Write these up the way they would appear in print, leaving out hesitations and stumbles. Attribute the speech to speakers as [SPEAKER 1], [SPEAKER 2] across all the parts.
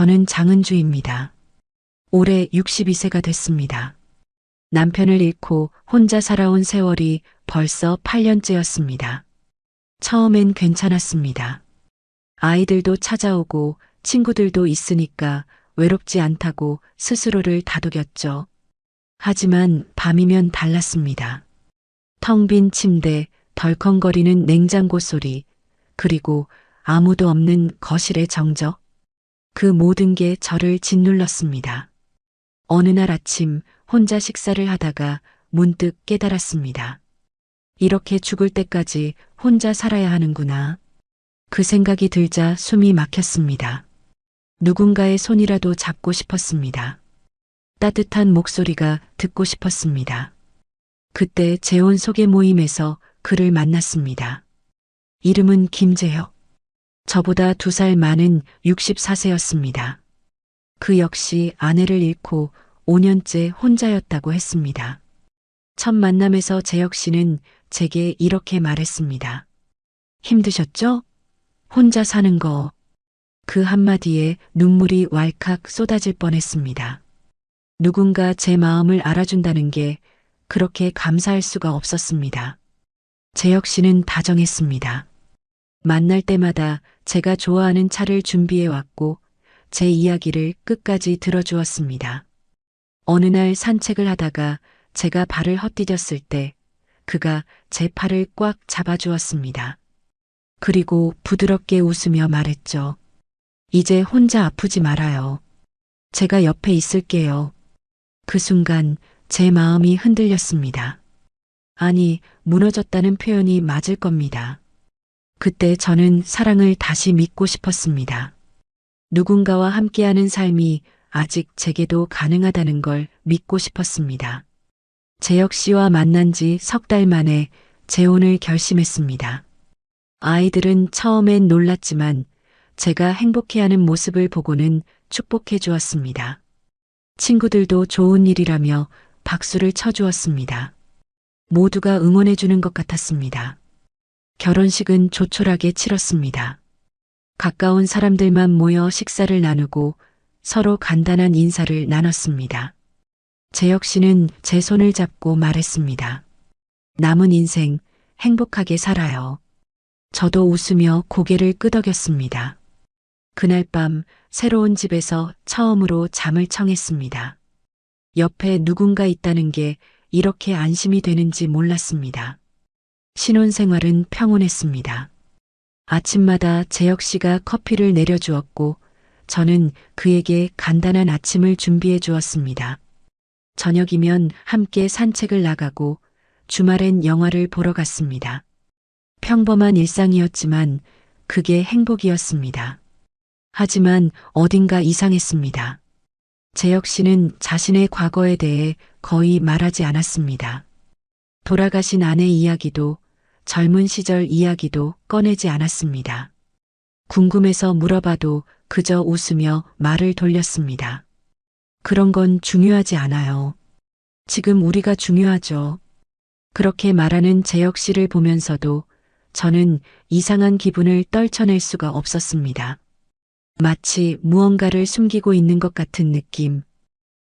[SPEAKER 1] 저는 장은주입니다. 올해 62세가 됐습니다. 남편을 잃고 혼자 살아온 세월이 벌써 8년째였습니다. 처음엔 괜찮았습니다. 아이들도 찾아오고 친구들도 있으니까 외롭지 않다고 스스로를 다독였죠. 하지만 밤이면 달랐습니다. 텅 빈 침대, 덜컹거리는 냉장고 소리, 그리고 아무도 없는 거실의 정적. 그 모든 게 저를 짓눌렀습니다. 어느 날 아침 혼자 식사를 하다가 문득 깨달았습니다. 이렇게 죽을 때까지 혼자 살아야 하는구나. 그 생각이 들자 숨이 막혔습니다. 누군가의 손이라도 잡고 싶었습니다. 따뜻한 목소리가 듣고 싶었습니다. 그때 재혼 소개 모임에서 그를 만났습니다. 이름은 김재혁. 저보다 2살 많은 64세였습니다. 그 역시 아내를 잃고 5년째 혼자였다고 했습니다. 첫 만남에서 재혁 씨는 제게 이렇게 말했습니다. 힘드셨죠? 혼자 사는 거. 그 한마디에 눈물이 왈칵 쏟아질 뻔했습니다. 누군가 제 마음을 알아준다는 게 그렇게 감사할 수가 없었습니다. 재혁 씨는 다정했습니다. 만날 때마다 제가 좋아하는 차를 준비해 왔고 제 이야기를 끝까지 들어주었습니다. 어느 날 산책을 하다가 제가 발을 헛디뎠을 때 그가 제 팔을 꽉 잡아주었습니다. 그리고 부드럽게 웃으며 말했죠. 이제 혼자 아프지 말아요. 제가 옆에 있을게요. 그 순간 제 마음이 흔들렸습니다. 아니, 무너졌다는 표현이 맞을 겁니다. 그때 저는 사랑을 다시 믿고 싶었습니다. 누군가와 함께하는 삶이 아직 제게도 가능하다는 걸 믿고 싶었습니다. 재혁 씨와 만난 지 3달 만에 재혼을 결심했습니다. 아이들은 처음엔 놀랐지만 제가 행복해하는 모습을 보고는 축복해 주었습니다. 친구들도 좋은 일이라며 박수를 쳐주었습니다. 모두가 응원해 주는 것 같았습니다. 결혼식은 조촐하게 치렀습니다. 가까운 사람들만 모여 식사를 나누고 서로 간단한 인사를 나눴습니다. 재혁 씨는 제 손을 잡고 말했습니다. 남은 인생 행복하게 살아요. 저도 웃으며 고개를 끄덕였습니다. 그날 밤 새로운 집에서 처음으로 잠을 청했습니다. 옆에 누군가 있다는 게 이렇게 안심이 되는지 몰랐습니다. 신혼생활은 평온했습니다. 아침마다 재혁 씨가 커피를 내려주었고 저는 그에게 간단한 아침을 준비해 주었습니다. 저녁이면 함께 산책을 나가고 주말엔 영화를 보러 갔습니다. 평범한 일상이었지만 그게 행복이었습니다. 하지만 어딘가 이상했습니다. 재혁 씨는 자신의 과거에 대해 거의 말하지 않았습니다. 돌아가신 아내 이야기도 젊은 시절 이야기도 꺼내지 않았습니다. 궁금해서 물어봐도 그저 웃으며 말을 돌렸습니다. 그런 건 중요하지 않아요. 지금 우리가 중요하죠. 그렇게 말하는 재혁 씨를 보면서도 저는 이상한 기분을 떨쳐낼 수가 없었습니다. 마치 무언가를 숨기고 있는 것 같은 느낌.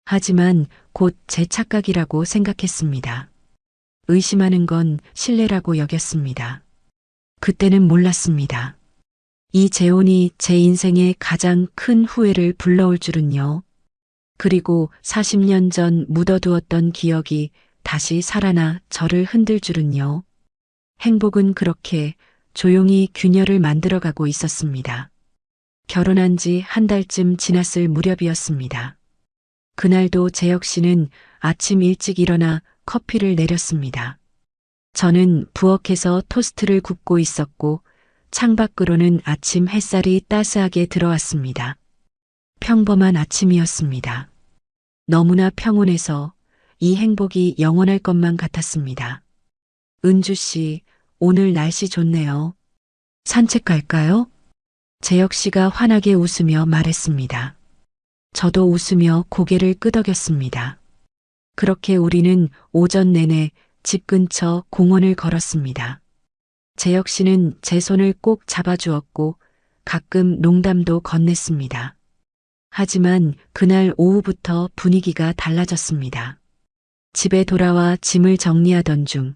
[SPEAKER 1] 하지만 곧 제 착각이라고 생각했습니다. 의심하는 건 신뢰라고 여겼습니다. 그때는 몰랐습니다. 이 재혼이 제 인생의 가장 큰 후회를 불러올 줄은요. 그리고 40년 전 묻어두었던 기억이 다시 살아나 저를 흔들 줄은요. 행복은 그렇게 조용히 균열을 만들어가고 있었습니다. 결혼한 지 한 달쯤 지났을 무렵이었습니다. 그날도 재혁 씨는 아침 일찍 일어나 커피를 내렸습니다. 저는 부엌에서 토스트를 굽고 있었고 창밖으로는 아침 햇살이 따스하게 들어왔습니다. 평범한 아침이었습니다. 너무나 평온해서 이 행복이 영원할 것만 같았습니다. 은주 씨, 오늘 날씨 좋네요. 산책 갈까요? 재혁 씨가 환하게 웃으며 말했습니다. 저도 웃으며 고개를 끄덕였습니다. 그렇게 우리는 오전 내내 집 근처 공원을 걸었습니다. 재혁 씨는 제 손을 꼭 잡아주었고 가끔 농담도 건넸습니다. 하지만 그날 오후부터 분위기가 달라졌습니다. 집에 돌아와 짐을 정리하던 중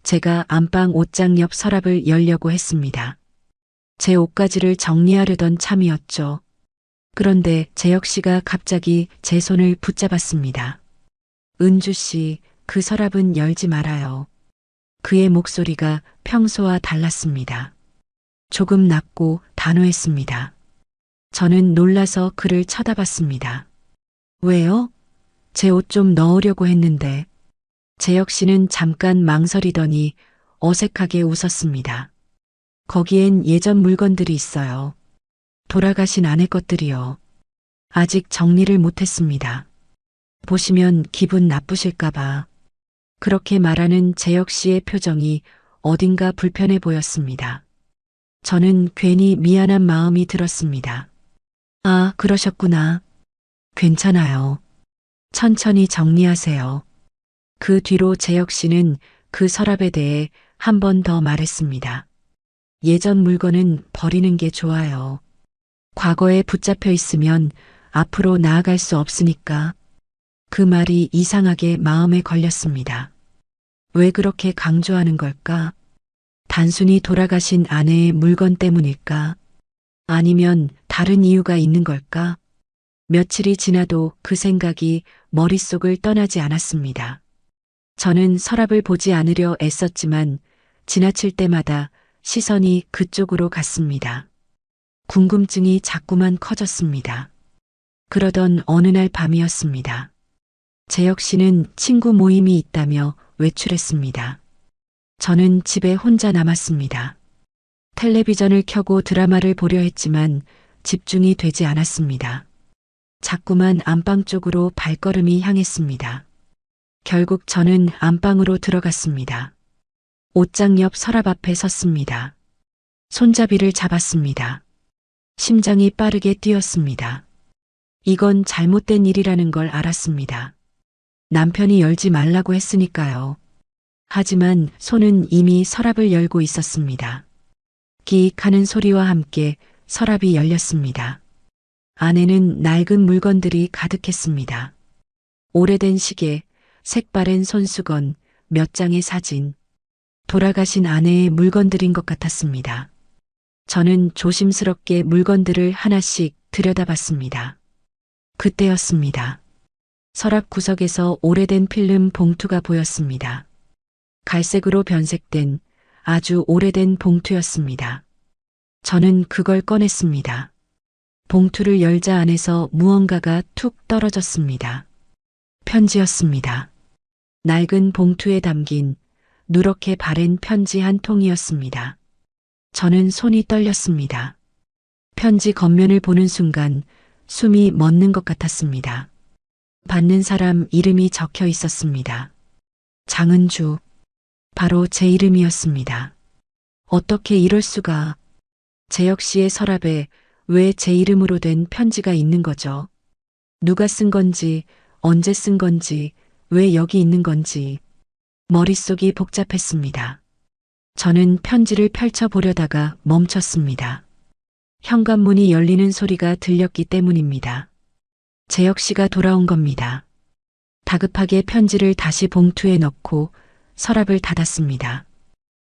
[SPEAKER 1] 제가 안방 옷장 옆 서랍을 열려고 했습니다. 제 옷가지를 정리하려던 참이었죠. 그런데 재혁 씨가 갑자기 제 손을 붙잡았습니다. 은주 씨, 그 서랍은 열지 말아요. 그의 목소리가 평소와 달랐습니다. 조금 낮고 단호했습니다. 저는 놀라서 그를 쳐다봤습니다. 왜요? 제 옷 좀 넣으려고 했는데. 재혁 씨는 잠깐 망설이더니 어색하게 웃었습니다. 거기엔 예전 물건들이 있어요. 돌아가신 아내 것들이요. 아직 정리를 못했습니다. 보시면 기분 나쁘실까봐. 그렇게 말하는 재혁 씨의 표정이 어딘가 불편해 보였습니다. 저는 괜히 미안한 마음이 들었습니다. 아, 그러셨구나. 괜찮아요. 천천히 정리하세요. 그 뒤로 재혁 씨는 그 서랍에 대해 한 번 더 말했습니다. 예전 물건은 버리는 게 좋아요. 과거에 붙잡혀 있으면 앞으로 나아갈 수 없으니까. 그 말이 이상하게 마음에 걸렸습니다. 왜 그렇게 강조하는 걸까? 단순히 돌아가신 아내의 물건 때문일까? 아니면 다른 이유가 있는 걸까? 며칠이 지나도 그 생각이 머릿속을 떠나지 않았습니다. 저는 서랍을 보지 않으려 애썼지만 지나칠 때마다 시선이 그쪽으로 갔습니다. 궁금증이 자꾸만 커졌습니다. 그러던 어느 날 밤이었습니다. 재혁 씨는 친구 모임이 있다며 외출했습니다. 저는 집에 혼자 남았습니다. 텔레비전을 켜고 드라마를 보려 했지만 집중이 되지 않았습니다. 자꾸만 안방 쪽으로 발걸음이 향했습니다. 결국 저는 안방으로 들어갔습니다. 옷장 옆 서랍 앞에 섰습니다. 손잡이를 잡았습니다. 심장이 빠르게 뛰었습니다. 이건 잘못된 일이라는 걸 알았습니다. 남편이 열지 말라고 했으니까요. 하지만 손은 이미 서랍을 열고 있었습니다. 끼익 하는 소리와 함께 서랍이 열렸습니다. 안에는 낡은 물건들이 가득했습니다. 오래된 시계, 색바랜 손수건, 몇 장의 사진, 돌아가신 아내의 물건들인 것 같았습니다. 저는 조심스럽게 물건들을 하나씩 들여다봤습니다. 그때였습니다. 서랍 구석에서 오래된 필름 봉투가 보였습니다. 갈색으로 변색된 아주 오래된 봉투였습니다. 저는 그걸 꺼냈습니다. 봉투를 열자 안에서 무언가가 툭 떨어졌습니다. 편지였습니다. 낡은 봉투에 담긴 누렇게 바랜 편지 한 통이었습니다. 저는 손이 떨렸습니다. 편지 겉면을 보는 순간 숨이 멎는 것 같았습니다. 받는 사람 이름이 적혀 있었습니다. 장은주. 바로 제 이름이었습니다. 어떻게 이럴 수가. 재혁 씨의 서랍에 왜 제 이름으로 된 편지가 있는 거죠? 누가 쓴 건지, 언제 쓴 건지, 왜 여기 있는 건지. 머릿속이 복잡했습니다. 저는 편지를 펼쳐보려다가 멈췄습니다. 현관문이 열리는 소리가 들렸기 때문입니다. 재혁 씨가 돌아온 겁니다. 다급하게 편지를 다시 봉투에 넣고 서랍을 닫았습니다.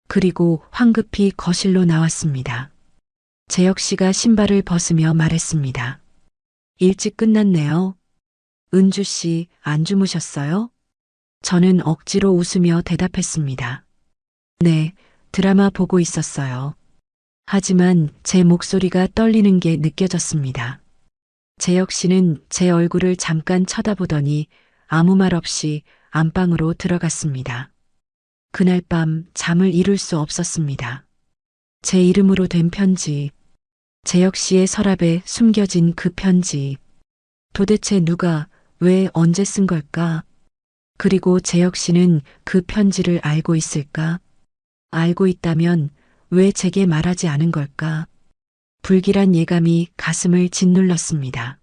[SPEAKER 1] 그리고 황급히 거실로 나왔습니다. 재혁 씨가 신발을 벗으며 말했습니다. 일찍 끝났네요. 은주 씨, 안 주무셨어요? 저는 억지로 웃으며 대답했습니다. 네, 드라마 보고 있었어요. 하지만 제 목소리가 떨리는 게 느껴졌습니다. 재혁 씨는 제 얼굴을 잠깐 쳐다보더니 아무 말 없이 안방으로 들어갔습니다. 그날 밤 잠을 이룰 수 없었습니다. 제 이름으로 된 편지, 재혁 씨의 서랍에 숨겨진 그 편지. 도대체 누가, 왜, 언제 쓴 걸까? 그리고 재혁 씨는 그 편지를 알고 있을까? 알고 있다면 왜 제게 말하지 않은 걸까? 불길한 예감이 가슴을 짓눌렀습니다.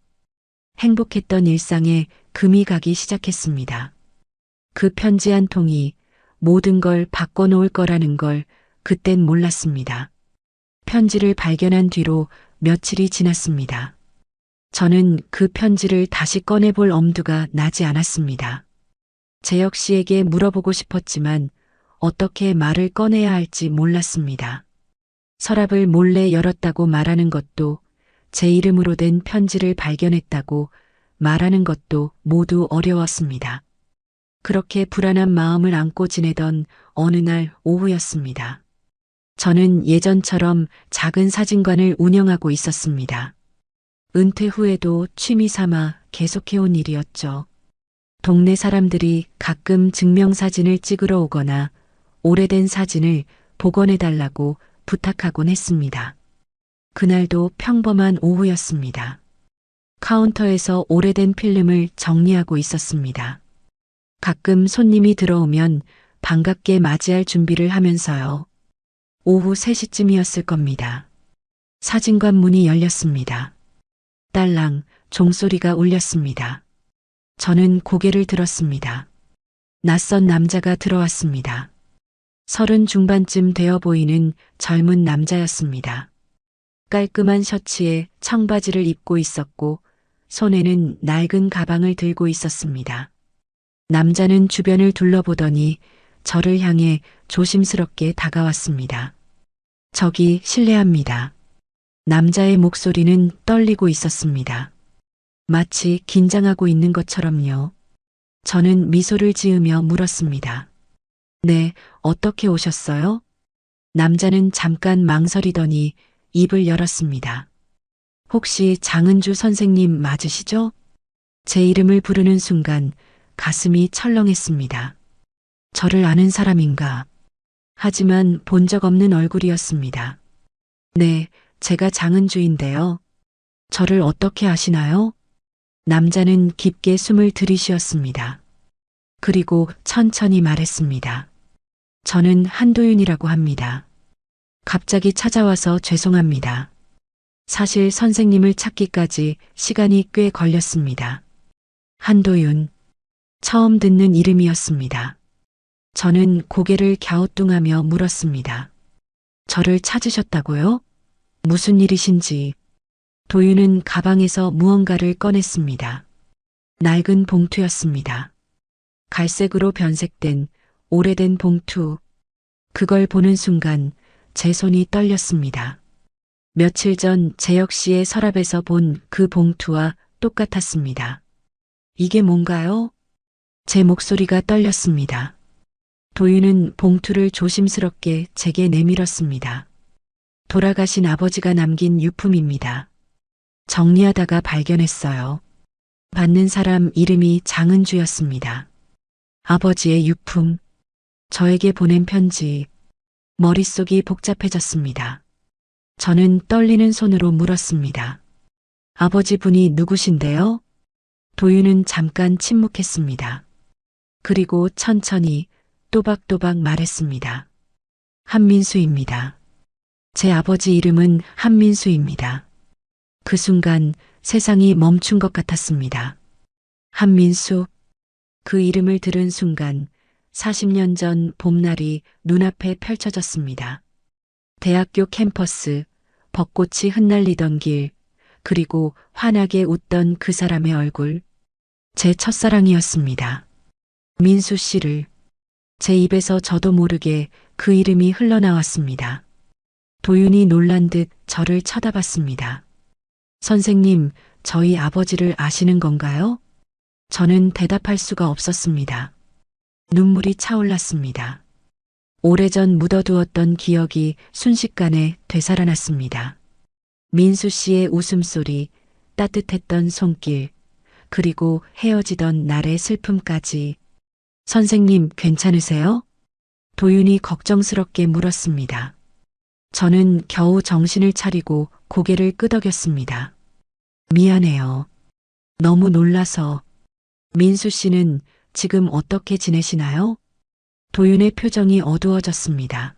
[SPEAKER 1] 행복했던 일상에 금이 가기 시작했습니다. 그 편지 한 통이 모든 걸 바꿔놓을 거라는 걸 그땐 몰랐습니다. 편지를 발견한 뒤로 며칠이 지났습니다. 저는 그 편지를 다시 꺼내볼 엄두가 나지 않았습니다. 재혁 씨에게 물어보고 싶었지만 어떻게 말을 꺼내야 할지 몰랐습니다. 서랍을 몰래 열었다고 말하는 것도, 제 이름으로 된 편지를 발견했다고 말하는 것도 모두 어려웠습니다. 그렇게 불안한 마음을 안고 지내던 어느 날 오후였습니다. 저는 예전처럼 작은 사진관을 운영하고 있었습니다. 은퇴 후에도 취미 삼아 계속해온 일이었죠. 동네 사람들이 가끔 증명사진을 찍으러 오거나 오래된 사진을 복원해달라고 부탁하곤 했습니다. 그날도 평범한 오후였습니다. 카운터에서 오래된 필름을 정리하고 있었습니다. 가끔 손님이 들어오면 반갑게 맞이할 준비를 하면서요. 오후 3시쯤이었을 겁니다. 사진관 문이 열렸습니다. 딸랑 종소리가 울렸습니다. 저는 고개를 들었습니다. 낯선 남자가 들어왔습니다. 30 중반쯤 되어 보이는 젊은 남자였습니다. 깔끔한 셔츠에 청바지를 입고 있었고 손에는 낡은 가방을 들고 있었습니다. 남자는 주변을 둘러보더니 저를 향해 조심스럽게 다가왔습니다. 저기 실례합니다. 남자의 목소리는 떨리고 있었습니다. 마치 긴장하고 있는 것처럼요. 저는 미소를 지으며 물었습니다. 네, 어떻게 오셨어요? 남자는 잠깐 망설이더니 입을 열었습니다. 혹시 장은주 선생님 맞으시죠? 제 이름을 부르는 순간 가슴이 철렁했습니다. 저를 아는 사람인가? 하지만 본 적 없는 얼굴이었습니다. 네, 제가 장은주인데요. 저를 어떻게 아시나요? 남자는 깊게 숨을 들이쉬었습니다. 그리고 천천히 말했습니다. 저는 한도윤이라고 합니다. 갑자기 찾아와서 죄송합니다. 사실 선생님을 찾기까지 시간이 꽤 걸렸습니다. 한도윤. 처음 듣는 이름이었습니다. 저는 고개를 갸우뚱하며 물었습니다. 저를 찾으셨다고요? 무슨 일이신지. 도윤은 가방에서 무언가를 꺼냈습니다. 낡은 봉투였습니다. 갈색으로 변색된 오래된 봉투. 그걸 보는 순간 제 손이 떨렸습니다. 며칠 전 재혁 씨의 서랍에서 본 그 봉투와 똑같았습니다. 이게 뭔가요? 제 목소리가 떨렸습니다. 도윤은 봉투를 조심스럽게 제게 내밀었습니다. 돌아가신 아버지가 남긴 유품입니다. 정리하다가 발견했어요. 받는 사람 이름이 장은주였습니다. 아버지의 유품, 저에게 보낸 편지, 머릿속이 복잡해졌습니다. 저는 떨리는 손으로 물었습니다. 아버지 분이 누구신데요? 도윤은 잠깐 침묵했습니다. 그리고 천천히 또박또박 말했습니다. 한민수입니다. 제 아버지 이름은 한민수입니다. 그 순간 세상이 멈춘 것 같았습니다. 한민수. 그 이름을 들은 순간 40년 전 봄날이 눈앞에 펼쳐졌습니다. 대학교 캠퍼스, 벚꽃이 흩날리던 길, 그리고 환하게 웃던 그 사람의 얼굴. 제 첫사랑이었습니다. 민수 씨를. 제 입에서 저도 모르게 그 이름이 흘러나왔습니다. 도윤이 놀란 듯 저를 쳐다봤습니다. 선생님, 저희 아버지를 아시는 건가요? 저는 대답할 수가 없었습니다. 눈물이 차올랐습니다. 오래전 묻어두었던 기억이 순식간에 되살아났습니다. 민수 씨의 웃음소리, 따뜻했던 손길, 그리고 헤어지던 날의 슬픔까지. 선생님, 괜찮으세요? 도윤이 걱정스럽게 물었습니다. 저는 겨우 정신을 차리고 고개를 끄덕였습니다. 미안해요. 너무 놀라서. 민수 씨는 지금 어떻게 지내시나요? 도윤의 표정이 어두워졌습니다.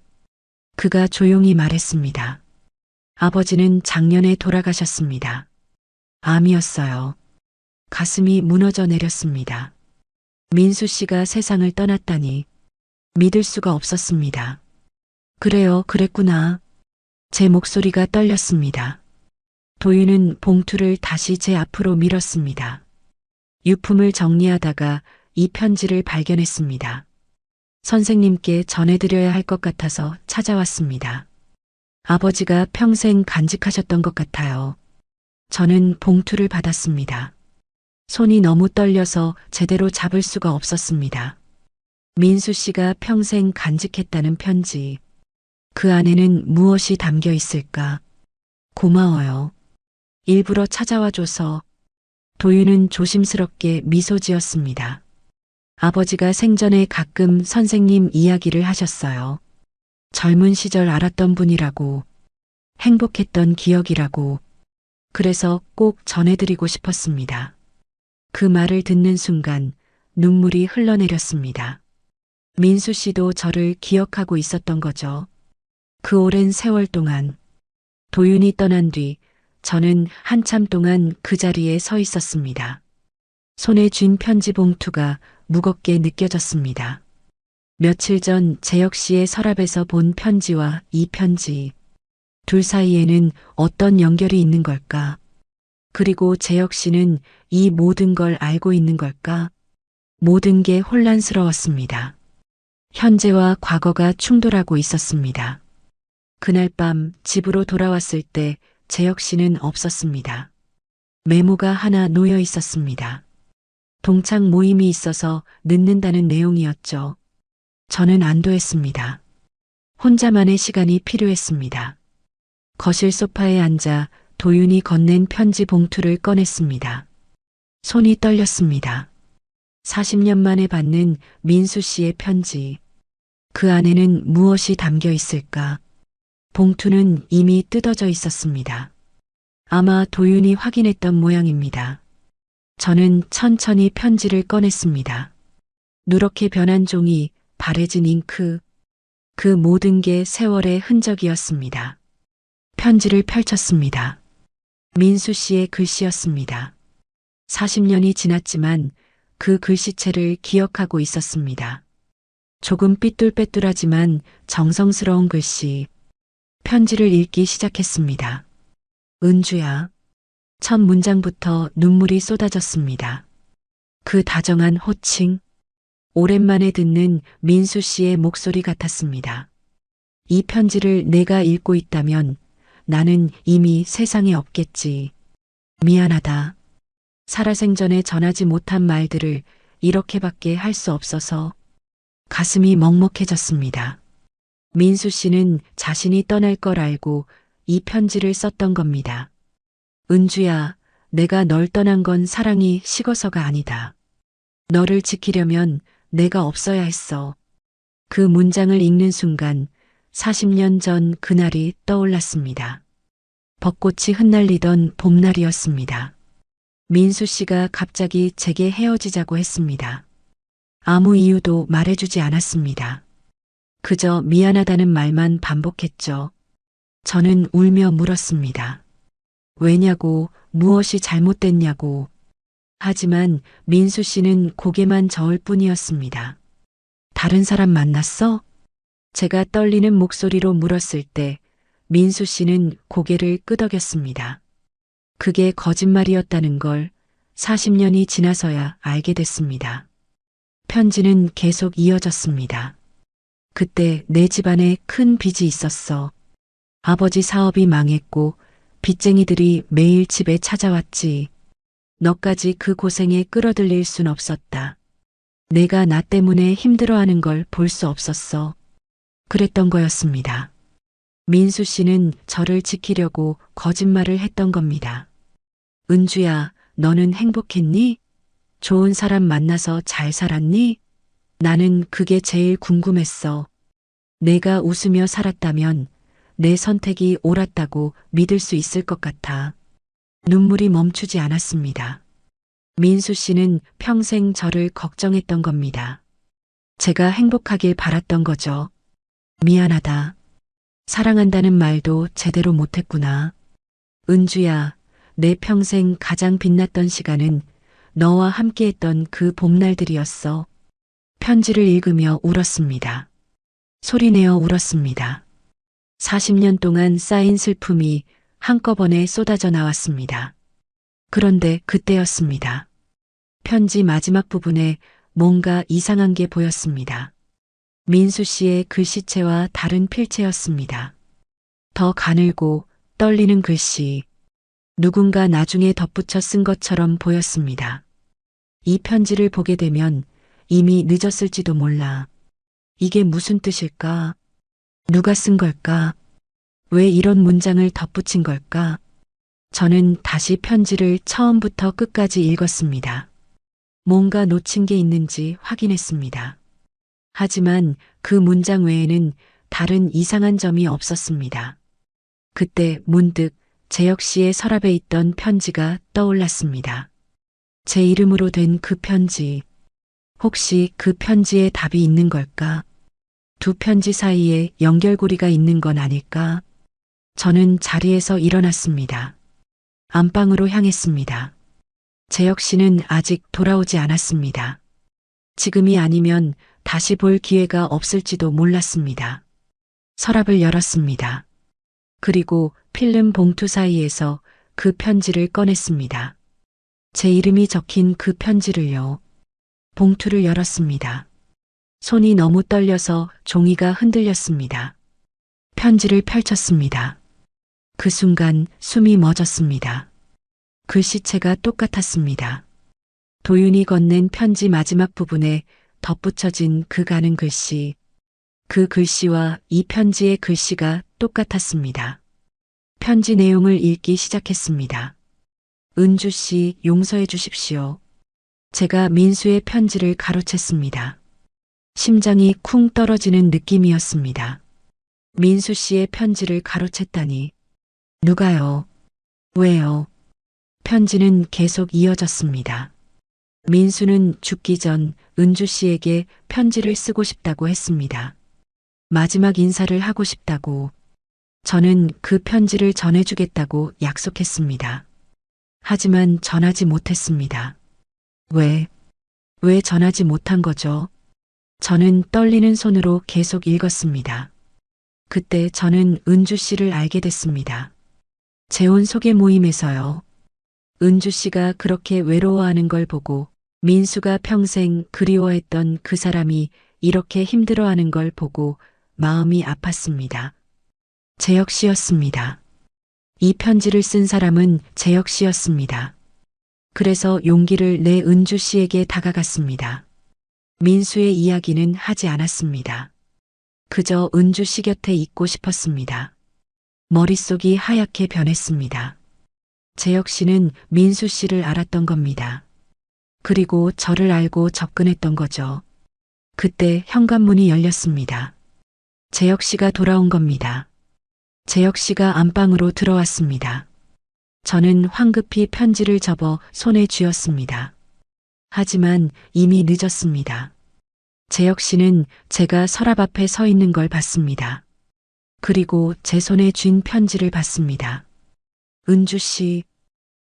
[SPEAKER 1] 그가 조용히 말했습니다. 아버지는 작년에 돌아가셨습니다. 암이었어요. 가슴이 무너져 내렸습니다. 민수 씨가 세상을 떠났다니 믿을 수가 없었습니다. 그래요, 그랬구나. 제 목소리가 떨렸습니다. 도윤은 봉투를 다시 제 앞으로 밀었습니다. 유품을 정리하다가 이 편지를 발견했습니다. 선생님께 전해드려야 할 것 같아서 찾아왔습니다. 아버지가 평생 간직하셨던 것 같아요. 저는 봉투를 받았습니다. 손이 너무 떨려서 제대로 잡을 수가 없었습니다. 민수 씨가 평생 간직했다는 편지. 그 안에는 무엇이 담겨 있을까? 고마워요. 일부러 찾아와줘서. 도윤은 조심스럽게 미소 지었습니다. 아버지가 생전에 가끔 선생님 이야기를 하셨어요. 젊은 시절 알았던 분이라고, 행복했던 기억이라고, 그래서 꼭 전해드리고 싶었습니다. 그 말을 듣는 순간 눈물이 흘러내렸습니다. 민수 씨도 저를 기억하고 있었던 거죠. 그 오랜 세월 동안. 도윤이 떠난 뒤 저는 한참 동안 그 자리에 서 있었습니다. 손에 쥔 편지 봉투가 무겁게 느껴졌습니다. 며칠 전 재혁 씨의 서랍에서 본 편지와 이 편지. 둘 사이에는 어떤 연결이 있는 걸까? 그리고 재혁 씨는 이 모든 걸 알고 있는 걸까? 모든 게 혼란스러웠습니다. 현재와 과거가 충돌하고 있었습니다. 그날 밤 집으로 돌아왔을 때 재혁 씨는 없었습니다. 메모가 하나 놓여 있었습니다. 동창 모임이 있어서 늦는다는 내용이었죠. 저는 안도했습니다. 혼자만의 시간이 필요했습니다. 거실 소파에 앉아 도윤이 건넨 편지 봉투를 꺼냈습니다. 손이 떨렸습니다. 40년 만에 받는 민수 씨의 편지. 그 안에는 무엇이 담겨 있을까? 봉투는 이미 뜯어져 있었습니다. 아마 도윤이 확인했던 모양입니다. 저는 천천히 편지를 꺼냈습니다. 누렇게 변한 종이, 바래진 잉크, 그 모든 게 세월의 흔적이었습니다. 편지를 펼쳤습니다. 민수 씨의 글씨였습니다. 40년이 지났지만 그 글씨체를 기억하고 있었습니다. 조금 삐뚤빼뚤하지만 정성스러운 글씨. 편지를 읽기 시작했습니다. 은주야. 첫 문장부터 눈물이 쏟아졌습니다. 그 다정한 호칭. 오랜만에 듣는 민수 씨의 목소리 같았습니다. 이 편지를 내가 읽고 있다면 나는 이미 세상에 없겠지. 미안하다. 살아생전에 전하지 못한 말들을 이렇게밖에 할 수 없어서 가슴이 먹먹해졌습니다. 민수 씨는 자신이 떠날 걸 알고 이 편지를 썼던 겁니다. 은주야, 내가 널 떠난 건 사랑이 식어서가 아니다. 너를 지키려면 내가 없어야 했어. 그 문장을 읽는 순간 40년 전 그날이 떠올랐습니다. 벚꽃이 흩날리던 봄날이었습니다. 민수 씨가 갑자기 제게 헤어지자고 했습니다. 아무 이유도 말해주지 않았습니다. 그저 미안하다는 말만 반복했죠. 저는 울며 물었습니다. 왜냐고, 무엇이 잘못됐냐고. 하지만 민수 씨는 고개만 저을 뿐이었습니다. 다른 사람 만났어? 제가 떨리는 목소리로 물었을 때 민수 씨는 고개를 끄덕였습니다. 그게 거짓말이었다는 걸 40년이 지나서야 알게 됐습니다. 편지는 계속 이어졌습니다. 그때 내 집안에 큰 빚이 있었어. 아버지 사업이 망했고 빚쟁이들이 매일 집에 찾아왔지. 너까지 그 고생에 끌어들일 순 없었다. 내가 나 때문에 힘들어하는 걸 볼 수 없었어. 그랬던 거였습니다. 민수 씨는 저를 지키려고 거짓말을 했던 겁니다. 은주야, 너는 행복했니? 좋은 사람 만나서 잘 살았니? 나는 그게 제일 궁금했어. 내가 웃으며 살았다면 내 선택이 옳았다고 믿을 수 있을 것 같아. 눈물이 멈추지 않았습니다. 민수 씨는 평생 저를 걱정했던 겁니다. 제가 행복하길 바랐던 거죠. 미안하다. 사랑한다는 말도 제대로 못했구나. 은주야, 내 평생 가장 빛났던 시간은 너와 함께했던 그 봄날들이었어. 편지를 읽으며 울었습니다. 소리내어 울었습니다. 40년 동안 쌓인 슬픔이 한꺼번에 쏟아져 나왔습니다. 그런데 그때였습니다. 편지 마지막 부분에 뭔가 이상한 게 보였습니다. 민수 씨의 글씨체와 다른 필체였습니다. 더 가늘고 떨리는 글씨. 누군가 나중에 덧붙여 쓴 것처럼 보였습니다. 이 편지를 보게 되면 이미 늦었을지도 몰라. 이게 무슨 뜻일까? 누가 쓴 걸까? 왜 이런 문장을 덧붙인 걸까? 저는 다시 편지를 처음부터 끝까지 읽었습니다. 뭔가 놓친 게 있는지 확인했습니다. 하지만 그 문장 외에는 다른 이상한 점이 없었습니다. 그때 문득 재혁 씨의 서랍에 있던 편지가 떠올랐습니다. 제 이름으로 된 그 편지. 혹시 그 편지에 답이 있는 걸까? 두 편지 사이에 연결고리가 있는 건 아닐까? 저는 자리에서 일어났습니다. 안방으로 향했습니다. 재혁 씨는 아직 돌아오지 않았습니다. 지금이 아니면 다시 볼 기회가 없을지도 몰랐습니다. 서랍을 열었습니다. 그리고 필름 봉투 사이에서 그 편지를 꺼냈습니다. 제 이름이 적힌 그 편지를요. 봉투를 열었습니다. 손이 너무 떨려서 종이가 흔들렸습니다. 편지를 펼쳤습니다. 그 순간 숨이 멎었습니다. 글씨체가 똑같았습니다. 도윤이 건넨 편지 마지막 부분에 덧붙여진 그 가는 글씨. 그 글씨와 이 편지의 글씨가 똑같았습니다. 편지 내용을 읽기 시작했습니다. 은주 씨, 용서해 주십시오. 제가 민수의 편지를 가로챘습니다. 심장이 쿵 떨어지는 느낌이었습니다. 민수 씨의 편지를 가로챘다니. 누가요? 왜요? 편지는 계속 이어졌습니다. 민수는 죽기 전 은주 씨에게 편지를 쓰고 싶다고 했습니다. 마지막 인사를 하고 싶다고. 저는 그 편지를 전해주겠다고 약속했습니다. 하지만 전하지 못했습니다. 왜 전하지 못한 거죠? 저는 떨리는 손으로 계속 읽었습니다. 그때 저는 은주 씨를 알게 됐습니다. 재혼 소개 모임에서요. 은주 씨가 그렇게 외로워하는 걸 보고 민수가 평생 그리워했던 그 사람이 이렇게 힘들어하는 걸 보고 마음이 아팠습니다. 재혁 씨였습니다. 이 편지를 쓴 사람은 재혁 씨였습니다. 그래서 용기를 내 은주 씨에게 다가갔습니다. 민수의 이야기는 하지 않았습니다. 그저 은주 씨 곁에 있고 싶었습니다. 머릿속이 하얗게 변했습니다. 재혁 씨는 민수 씨를 알았던 겁니다. 그리고 저를 알고 접근했던 거죠. 그때 현관문이 열렸습니다. 재혁 씨가 돌아온 겁니다. 재혁 씨가 안방으로 들어왔습니다. 저는 황급히 편지를 접어 손에 쥐었습니다. 하지만 이미 늦었습니다. 재혁 씨는 제가 서랍 앞에 서 있는 걸 봤습니다. 그리고 제 손에 쥔 편지를 봤습니다. 은주 씨,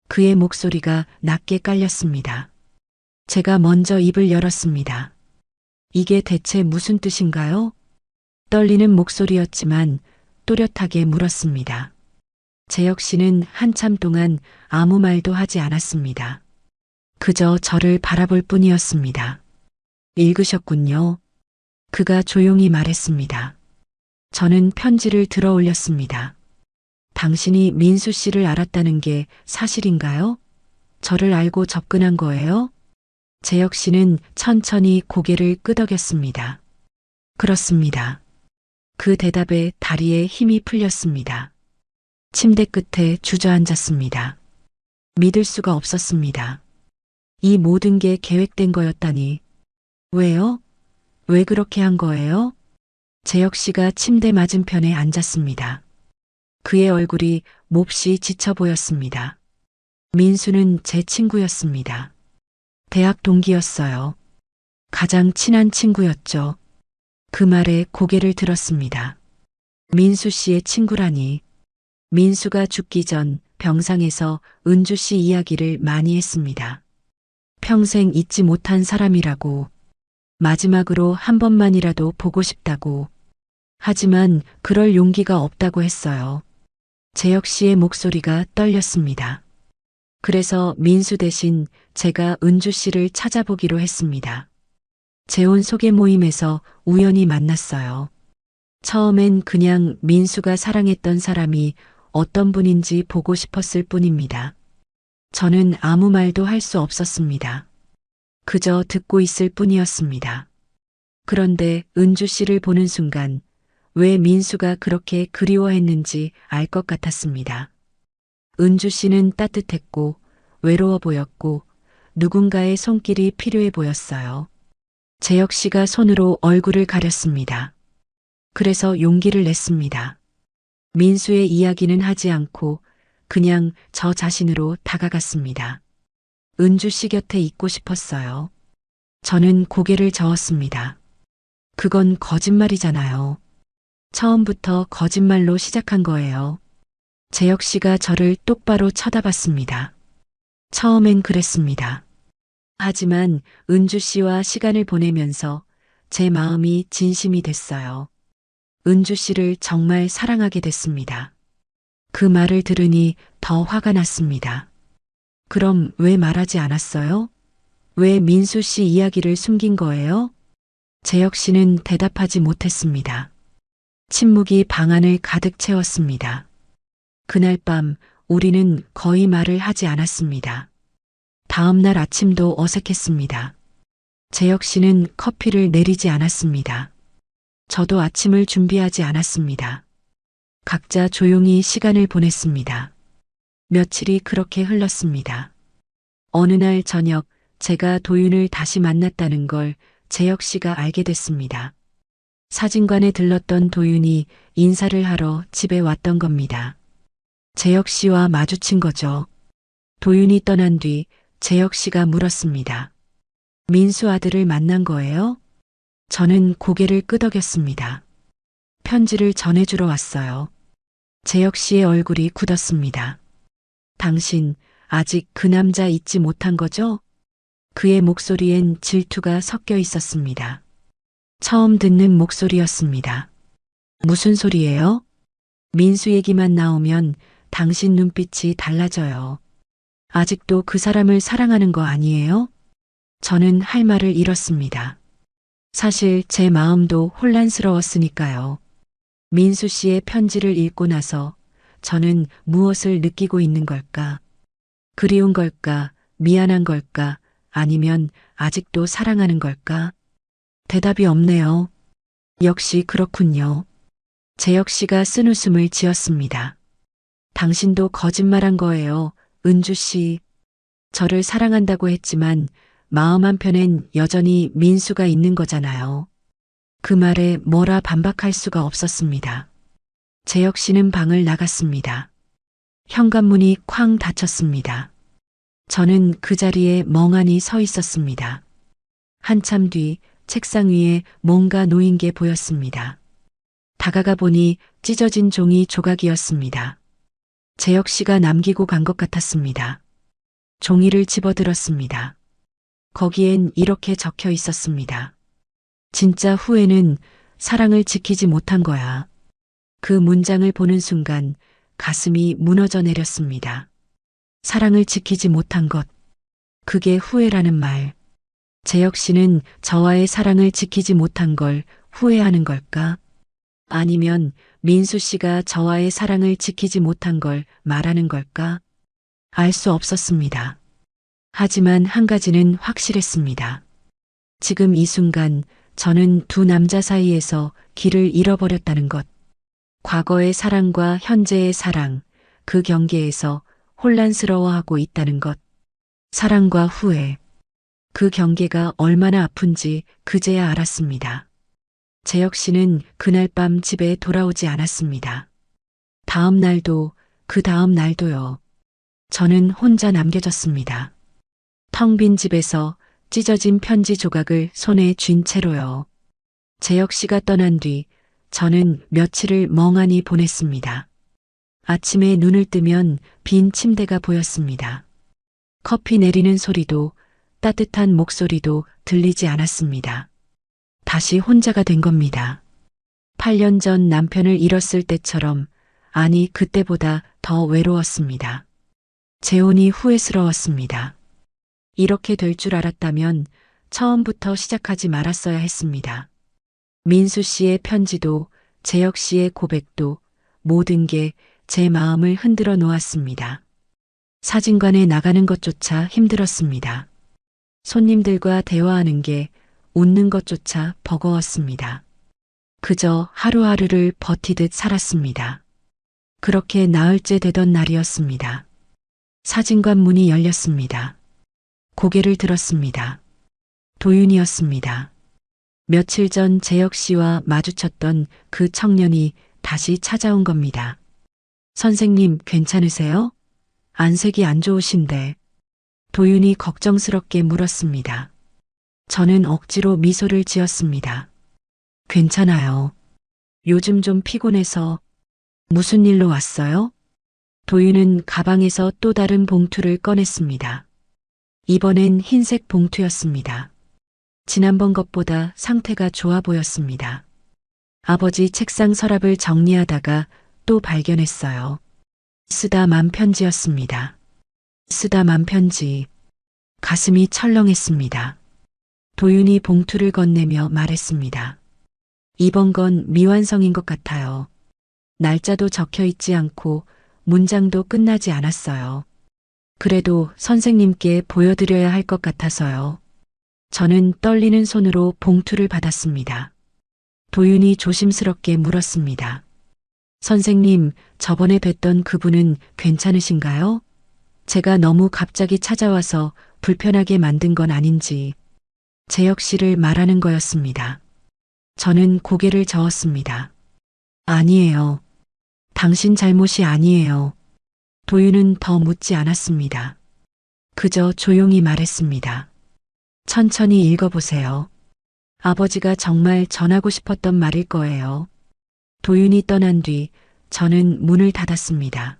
[SPEAKER 1] 그의 목소리가 낮게 깔렸습니다. 제가 먼저 입을 열었습니다. 이게 대체 무슨 뜻인가요? 떨리는 목소리였지만 또렷하게 물었습니다. 재혁 씨는 한참 동안 아무 말도 하지 않았습니다. 그저 저를 바라볼 뿐이었습니다. 읽으셨군요. 그가 조용히 말했습니다. 저는 편지를 들어 올렸습니다. 당신이 민수 씨를 알았다는 게 사실인가요? 저를 알고 접근한 거예요? 재혁 씨는 천천히 고개를 끄덕였습니다. 그렇습니다. 그 대답에 다리에 힘이 풀렸습니다. 침대 끝에 주저앉았습니다. 믿을 수가 없었습니다. 이 모든 게 계획된 거였다니. 왜요? 왜 그렇게 한 거예요? 재혁 씨가 침대 맞은편에 앉았습니다. 그의 얼굴이 몹시 지쳐 보였습니다. 민수는 제 친구였습니다. 대학 동기였어요. 가장 친한 친구였죠. 그 말에 고개를 들었습니다. 민수 씨의 친구라니. 민수가 죽기 전 병상에서 은주 씨 이야기를 많이 했습니다. 평생 잊지 못한 사람이라고. 마지막으로 한 번만이라도 보고 싶다고. 하지만 그럴 용기가 없다고 했어요. 재혁 씨의 목소리가 떨렸습니다. 그래서 민수 대신 제가 은주 씨를 찾아보기로 했습니다. 재혼 소개 모임에서 우연히 만났어요. 처음엔 그냥 민수가 사랑했던 사람이 어떤 분인지 보고 싶었을 뿐입니다. 저는 아무 말도 할 수 없었습니다. 그저 듣고 있을 뿐이었습니다. 그런데 은주 씨를 보는 순간 왜 민수가 그렇게 그리워했는지 알 것 같았습니다. 은주 씨는 따뜻했고 외로워 보였고 누군가의 손길이 필요해 보였어요. 재혁 씨가 손으로 얼굴을 가렸습니다. 그래서 용기를 냈습니다. 민수의 이야기는 하지 않고 그냥 저 자신으로 다가갔습니다. 은주 씨 곁에 있고 싶었어요. 저는 고개를 저었습니다. 그건 거짓말이잖아요. 처음부터 거짓말로 시작한 거예요. 재혁 씨가 저를 똑바로 쳐다봤습니다. 처음엔 그랬습니다. 하지만 은주 씨와 시간을 보내면서 제 마음이 진심이 됐어요. 은주 씨를 정말 사랑하게 됐습니다. 그 말을 들으니 더 화가 났습니다. 그럼 왜 말하지 않았어요? 왜 민수 씨 이야기를 숨긴 거예요? 재혁 씨는 대답하지 못했습니다. 침묵이 방 안을 가득 채웠습니다. 그날 밤 우리는 거의 말을 하지 않았습니다. 다음 날 아침도 어색했습니다. 재혁 씨는 커피를 내리지 않았습니다. 저도 아침을 준비하지 않았습니다. 각자 조용히 시간을 보냈습니다. 며칠이 그렇게 흘렀습니다. 어느 날 저녁 제가 도윤을 다시 만났다는 걸 재혁 씨가 알게 됐습니다. 사진관에 들렀던 도윤이 인사를 하러 집에 왔던 겁니다. 재혁 씨와 마주친 거죠. 도윤이 떠난 뒤 재혁 씨가 물었습니다. 민수 아들을 만난 거예요? 저는 고개를 끄덕였습니다. 편지를 전해주러 왔어요. 재혁 씨의 얼굴이 굳었습니다. 당신 아직 그 남자 잊지 못한 거죠? 그의 목소리엔 질투가 섞여 있었습니다. 처음 듣는 목소리였습니다. 무슨 소리예요? 민수 얘기만 나오면 당신 눈빛이 달라져요. 아직도 그 사람을 사랑하는 거 아니에요? 저는 할 말을 잃었습니다. 사실 제 마음도 혼란스러웠으니까요. 민수 씨의 편지를 읽고 나서 저는 무엇을 느끼고 있는 걸까? 그리운 걸까? 미안한 걸까? 아니면 아직도 사랑하는 걸까? 대답이 없네요. 역시 그렇군요. 재혁 씨가 쓴웃음을 지었습니다. 당신도 거짓말한 거예요, 은주 씨. 저를 사랑한다고 했지만 마음 한편엔 여전히 민수가 있는 거잖아요. 그 말에 뭐라 반박할 수가 없었습니다. 재혁 씨는 방을 나갔습니다. 현관문이 쾅 닫혔습니다. 저는 그 자리에 멍하니 서 있었습니다. 한참 뒤 책상 위에 뭔가 놓인 게 보였습니다. 다가가 보니 찢어진 종이 조각이었습니다. 재혁 씨가 남기고 간 것 같았습니다. 종이를 집어들었습니다. 거기엔 이렇게 적혀 있었습니다. 진짜 후회는 사랑을 지키지 못한 거야. 그 문장을 보는 순간 가슴이 무너져 내렸습니다. 사랑을 지키지 못한 것. 그게 후회라는 말. 재혁 씨는 저와의 사랑을 지키지 못한 걸 후회하는 걸까? 아니면 민수 씨가 저와의 사랑을 지키지 못한 걸 말하는 걸까? 알 수 없었습니다. 하지만 한 가지는 확실했습니다. 지금 이 순간 저는 두 남자 사이에서 길을 잃어버렸다는 것. 과거의 사랑과 현재의 사랑, 그 경계에서 혼란스러워하고 있다는 것. 사랑과 후회. 그 경계가 얼마나 아픈지 그제야 알았습니다. 재혁 씨는 그날 밤 집에 돌아오지 않았습니다. 다음 날도 그 다음 날도요. 저는 혼자 남겨졌습니다. 텅 빈 집에서 찢어진 편지 조각을 손에 쥔 채로요. 재혁 씨가 떠난 뒤 저는 며칠을 멍하니 보냈습니다. 아침에 눈을 뜨면 빈 침대가 보였습니다. 커피 내리는 소리도 따뜻한 목소리도 들리지 않았습니다. 다시 혼자가 된 겁니다. 8년 전 남편을 잃었을 때처럼 아니, 그때보다 더 외로웠습니다. 재혼이 후회스러웠습니다. 이렇게 될 줄 알았다면 처음부터 시작하지 말았어야 했습니다. 민수 씨의 편지도 재혁 씨의 고백도 모든 게 제 마음을 흔들어 놓았습니다. 사진관에 나가는 것조차 힘들었습니다. 손님들과 대화하는 게 웃는 것조차 버거웠습니다. 그저 하루하루를 버티듯 살았습니다. 그렇게 나흘째 되던 날이었습니다. 사진관 문이 열렸습니다. 고개를 들었습니다. 도윤이었습니다. 며칠 전 재혁 씨와 마주쳤던 그 청년이 다시 찾아온 겁니다. 선생님, 괜찮으세요? 안색이 안 좋으신데. 도윤이 걱정스럽게 물었습니다. 저는 억지로 미소를 지었습니다. 괜찮아요. 요즘 좀 피곤해서. 무슨 일로 왔어요? 도윤은 가방에서 또 다른 봉투를 꺼냈습니다. 이번엔 흰색 봉투였습니다. 지난번 것보다 상태가 좋아 보였습니다. 아버지 책상 서랍을 정리하다가 또 발견했어요. 쓰다만 편지였습니다. 쓰다만 편지. 가슴이 철렁했습니다. 도윤이 봉투를 건네며 말했습니다. 이번 건 미완성인 것 같아요. 날짜도 적혀 있지 않고 문장도 끝나지 않았어요. 그래도 선생님께 보여드려야 할 것 같아서요. 저는 떨리는 손으로 봉투를 받았습니다. 도윤이 조심스럽게 물었습니다. 선생님, 저번에 뵀던 그분은 괜찮으신가요? 제가 너무 갑자기 찾아와서 불편하게 만든 건 아닌지. 재혁 씨를 말하는 거였습니다. 저는 고개를 저었습니다. 아니에요. 당신 잘못이 아니에요. 도윤은 더 묻지 않았습니다. 그저 조용히 말했습니다. 천천히 읽어보세요. 아버지가 정말 전하고 싶었던 말일 거예요. 도윤이 떠난 뒤 저는 문을 닫았습니다.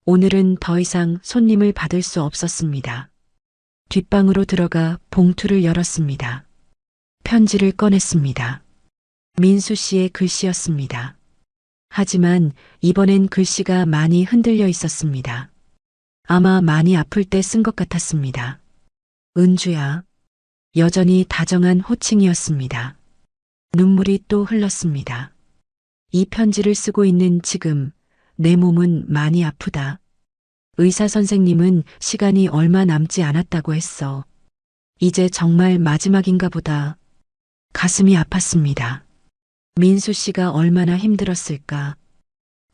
[SPEAKER 1] 오늘은 더 이상 손님을 받을 수 없었습니다. 뒷방으로 들어가 봉투를 열었습니다. 편지를 꺼냈습니다. 민수 씨의 글씨였습니다. 하지만 이번엔 글씨가 많이 흔들려 있었습니다. 아마 많이 아플 때 쓴 것 같았습니다. 은주야. 여전히 다정한 호칭이었습니다. 눈물이 또 흘렀습니다. 이 편지를 쓰고 있는 지금 내 몸은 많이 아프다. 의사 선생님은 시간이 얼마 남지 않았다고 했어. 이제 정말 마지막인가 보다. 가슴이 아팠습니다. 민수 씨가 얼마나 힘들었을까.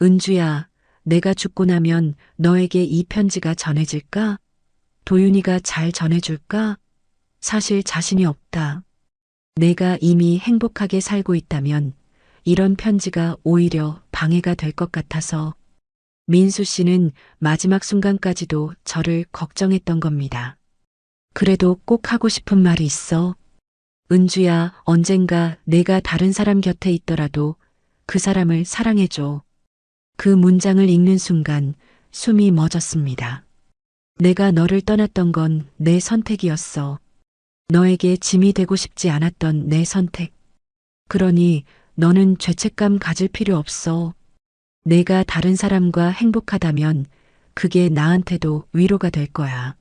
[SPEAKER 1] 은주야, 내가 죽고 나면 너에게 이 편지가 전해질까? 도윤이가 잘 전해줄까? 사실 자신이 없다. 내가 이미 행복하게 살고 있다면 이런 편지가 오히려 방해가 될 것 같아서. 민수 씨는 마지막 순간까지도 저를 걱정했던 겁니다. 그래도 꼭 하고 싶은 말이 있어. 은주야, 언젠가 내가 다른 사람 곁에 있더라도 그 사람을 사랑해줘. 그 문장을 읽는 순간 숨이 멎었습니다. 내가 너를 떠났던 건 내 선택이었어. 너에게 짐이 되고 싶지 않았던 내 선택. 그러니 너는 죄책감 가질 필요 없어. 내가 다른 사람과 행복하다면 그게 나한테도 위로가 될 거야.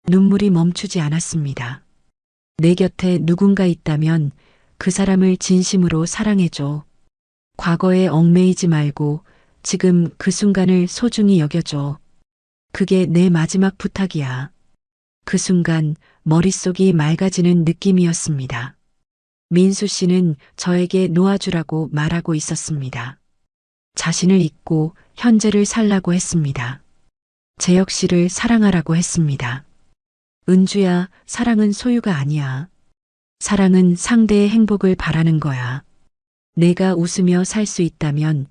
[SPEAKER 1] 눈물이 멈추지 않았습니다. 내 곁에 누군가 있다면 그 사람을 진심으로 사랑해줘. 과거에 얽매이지 말고 지금 그 순간을 소중히 여겨줘. 그게 내 마지막 부탁이야. 그 순간 머릿속이 맑아지는 느낌이었습니다. 민수 씨는 저에게 놓아주라고 말하고 있었습니다. 자신을 잊고 현재를 살라고 했습니다. 재혁 씨를 사랑하라고 했습니다. 은주야, 사랑은 소유가 아니야. 사랑은 상대의 행복을 바라는 거야. 내가 웃으며 살 수 있다면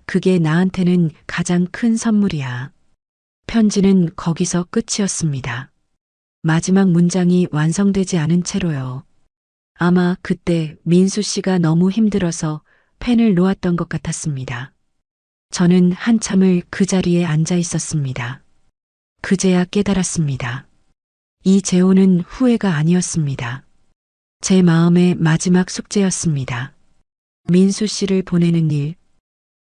[SPEAKER 1] 그게 나한테는 가장 큰 선물이야. 편지는 거기서 끝이었습니다. 마지막 문장이 완성되지 않은 채로요. 아마 그때 민수 씨가 너무 힘들어서 펜을 놓았던 것 같았습니다. 저는 한참을 그 자리에 앉아 있었습니다. 그제야 깨달았습니다. 이 재혼은 후회가 아니었습니다. 제 마음의 마지막 숙제였습니다. 민수 씨를 보내는 일,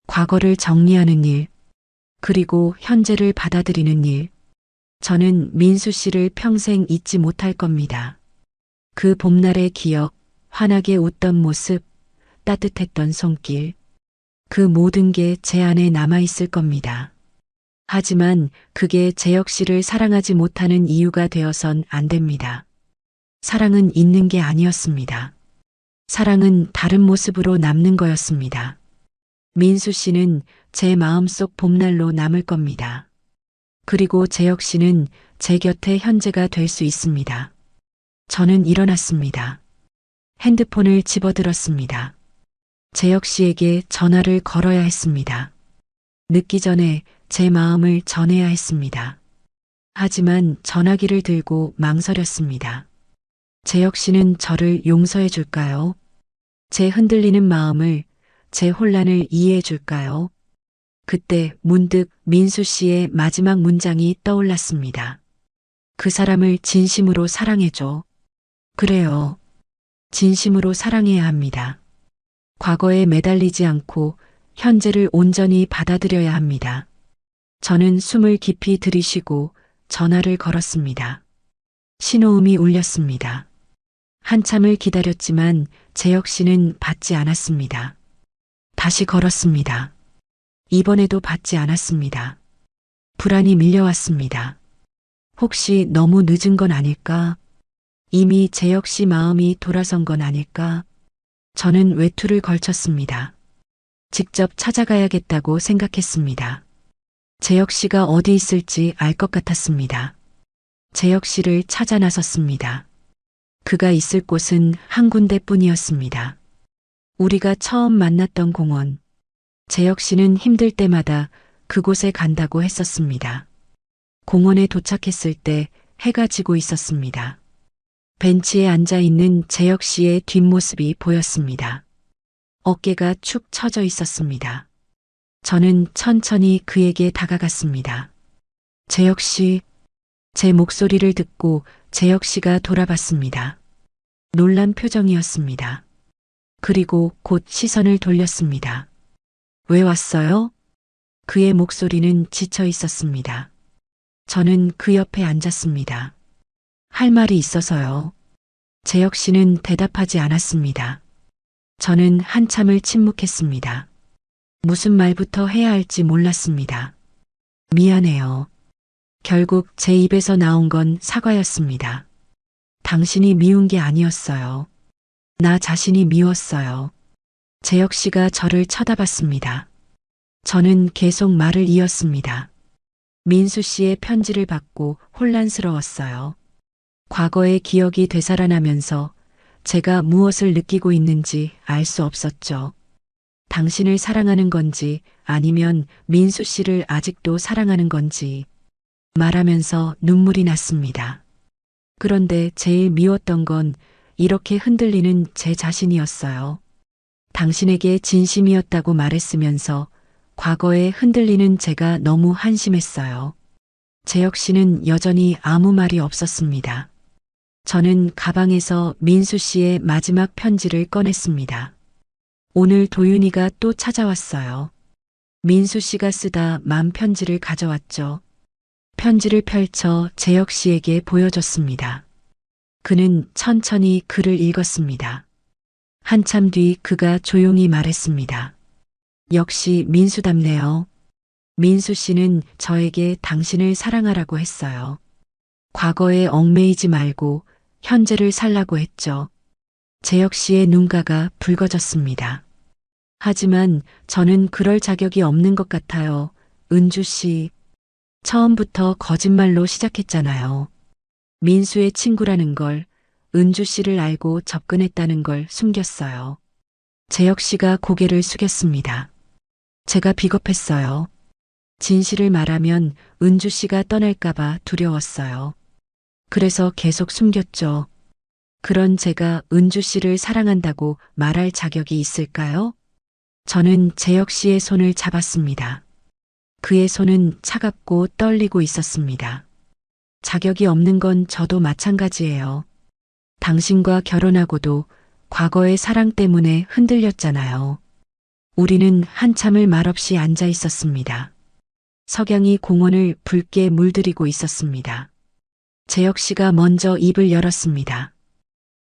[SPEAKER 1] 과거를 정리하는 일, 그리고 현재를 받아들이는 일. 저는 민수 씨를 평생 잊지 못할 겁니다. 그 봄날의 기억, 환하게 웃던 모습, 따뜻했던 손길. 그 모든 게 제 안에 남아있을 겁니다. 하지만 그게 재혁 씨를 사랑하지 못하는 이유가 되어선 안 됩니다. 사랑은 있는 게 아니었습니다. 사랑은 다른 모습으로 남는 거였습니다. 민수 씨는 제 마음속 봄날로 남을 겁니다. 그리고 재혁 씨는 제 곁에 현재가 될 수 있습니다. 저는 일어났습니다. 핸드폰을 집어들었습니다. 재혁 씨에게 전화를 걸어야 했습니다. 늦기 전에 제 마음을 전해야 했습니다. 하지만 전화기를 들고 망설였습니다. 재혁 씨는 저를 용서해 줄까요? 제 흔들리는 마음을, 제 혼란을 이해해 줄까요? 그때 문득 민수 씨의 마지막 문장이 떠올랐습니다. 그 사람을 진심으로 사랑해줘. 그래요. 진심으로 사랑해야 합니다. 과거에 매달리지 않고 현재를 온전히 받아들여야 합니다. 저는 숨을 깊이 들이쉬고 전화를 걸었습니다. 신호음이 울렸습니다. 한참을 기다렸지만 재혁 씨는 받지 않았습니다. 다시 걸었습니다. 이번에도 받지 않았습니다. 불안이 밀려왔습니다. 혹시 너무 늦은 건 아닐까? 이미 재혁 씨 마음이 돌아선 건 아닐까? 저는 외투를 걸쳤습니다. 직접 찾아가야겠다고 생각했습니다. 재혁 씨가 어디 있을지 알 것 같았습니다. 재혁 씨를 찾아 나섰습니다. 그가 있을 곳은 한 군데뿐이었습니다. 우리가 처음 만났던 공원. 재혁 씨는 힘들 때마다 그곳에 간다고 했었습니다. 공원에 도착했을 때 해가 지고 있었습니다. 벤치에 앉아 있는 재혁 씨의 뒷모습이 보였습니다. 어깨가 축 처져 있었습니다. 저는 천천히 그에게 다가갔습니다. 재혁 씨, 제 목소리를 듣고 재혁 씨가 돌아봤습니다. 놀란 표정이었습니다. 그리고 곧 시선을 돌렸습니다. 왜 왔어요? 그의 목소리는 지쳐 있었습니다. 저는 그 옆에 앉았습니다. 할 말이 있어서요. 재혁 씨는 대답하지 않았습니다. 저는 한참을 침묵했습니다. 무슨 말부터 해야 할지 몰랐습니다. 미안해요. 결국 제 입에서 나온 건 사과였습니다. 당신이 미운 게 아니었어요. 나 자신이 미웠어요. 재혁 씨가 저를 쳐다봤습니다. 저는 계속 말을 이었습니다. 민수 씨의 편지를 받고 혼란스러웠어요. 과거의 기억이 되살아나면서 제가 무엇을 느끼고 있는지 알 수 없었죠. 당신을 사랑하는 건지 아니면 민수 씨를 아직도 사랑하는 건지 말하면서 눈물이 났습니다. 그런데 제일 미웠던 건 이렇게 흔들리는 제 자신이었어요. 당신에게 진심이었다고 말했으면서 과거에 흔들리는 제가 너무 한심했어요. 재혁 씨는 여전히 아무 말이 없었습니다. 저는 가방에서 민수 씨의 마지막 편지를 꺼냈습니다. 오늘 도윤이가 또 찾아왔어요. 민수 씨가 쓰다 만 편지를 가져왔죠. 편지를 펼쳐 재혁 씨에게 보여줬습니다. 그는 천천히 글을 읽었습니다. 한참 뒤 그가 조용히 말했습니다. 역시 민수답네요. 민수 씨는 저에게 당신을 사랑하라고 했어요. 과거에 얽매이지 말고 현재를 살라고 했죠. 재혁 씨의 눈가가 붉어졌습니다. 하지만 저는 그럴 자격이 없는 것 같아요. 은주 씨. 처음부터 거짓말로 시작했잖아요. 민수의 친구라는 걸, 은주 씨를 알고 접근했다는 걸 숨겼어요. 재혁 씨가 고개를 숙였습니다. 제가 비겁했어요. 진실을 말하면 은주 씨가 떠날까봐 두려웠어요. 그래서 계속 숨겼죠. 그런 제가 은주 씨를 사랑한다고 말할 자격이 있을까요? 저는 재혁 씨의 손을 잡았습니다. 그의 손은 차갑고 떨리고 있었습니다. 자격이 없는 건 저도 마찬가지예요. 당신과 결혼하고도 과거의 사랑 때문에 흔들렸잖아요. 우리는 한참을 말없이 앉아 있었습니다. 석양이 공원을 붉게 물들이고 있었습니다. 재혁 씨가 먼저 입을 열었습니다.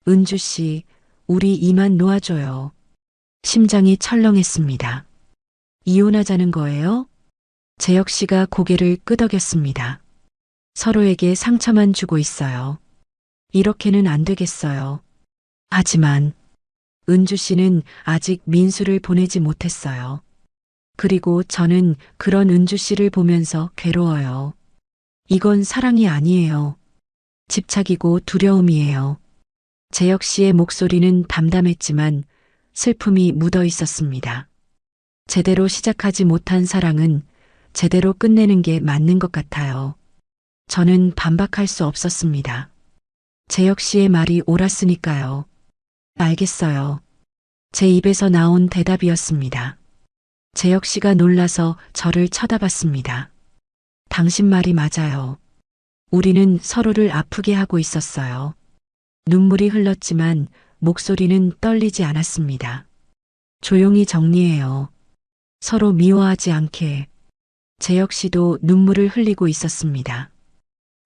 [SPEAKER 1] 은주 씨, 우리 이만 놓아줘요. 심장이 철렁했습니다. 이혼하자는 거예요? 재혁 씨가 고개를 끄덕였습니다. 서로에게 상처만 주고 있어요. 이렇게는 안 되겠어요. 하지만 은주 씨는 아직 민수를 보내지 못했어요. 그리고 저는 그런 은주 씨를 보면서 괴로워요. 이건 사랑이 아니에요. 집착이고 두려움이에요. 재혁 씨의 목소리는 담담했지만 슬픔이 묻어 있었습니다. 제대로 시작하지 못한 사랑은 제대로 끝내는 게 맞는 것 같아요. 저는 반박할 수 없었습니다. 재혁 씨의 말이 옳았으니까요. 알겠어요. 제 입에서 나온 대답이었습니다. 재혁 씨가 놀라서 저를 쳐다봤습니다. 당신 말이 맞아요. 우리는 서로를 아프게 하고 있었어요. 눈물이 흘렀지만 목소리는 떨리지 않았습니다. 조용히 정리해요. 서로 미워하지 않게. 재혁 씨도 눈물을 흘리고 있었습니다.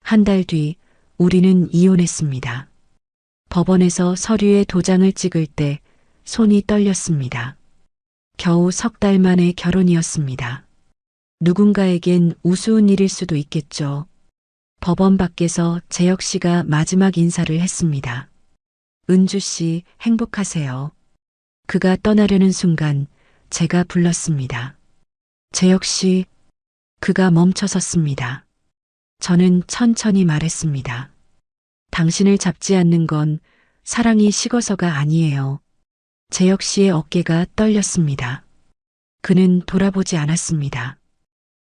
[SPEAKER 1] 한 달 뒤 우리는 이혼했습니다. 법원에서 서류에 도장을 찍을 때 손이 떨렸습니다. 겨우 석 달 만의 결혼이었습니다. 누군가에겐 우스운 일일 수도 있겠죠. 법원 밖에서 재혁 씨가 마지막 인사를 했습니다. 은주 씨, 행복하세요. 그가 떠나려는 순간 제가 불렀습니다. 재혁 씨, 그가 멈춰섰습니다. 저는 천천히 말했습니다. 당신을 잡지 않는 건 사랑이 식어서가 아니에요. 재혁 씨의 어깨가 떨렸습니다. 그는 돌아보지 않았습니다.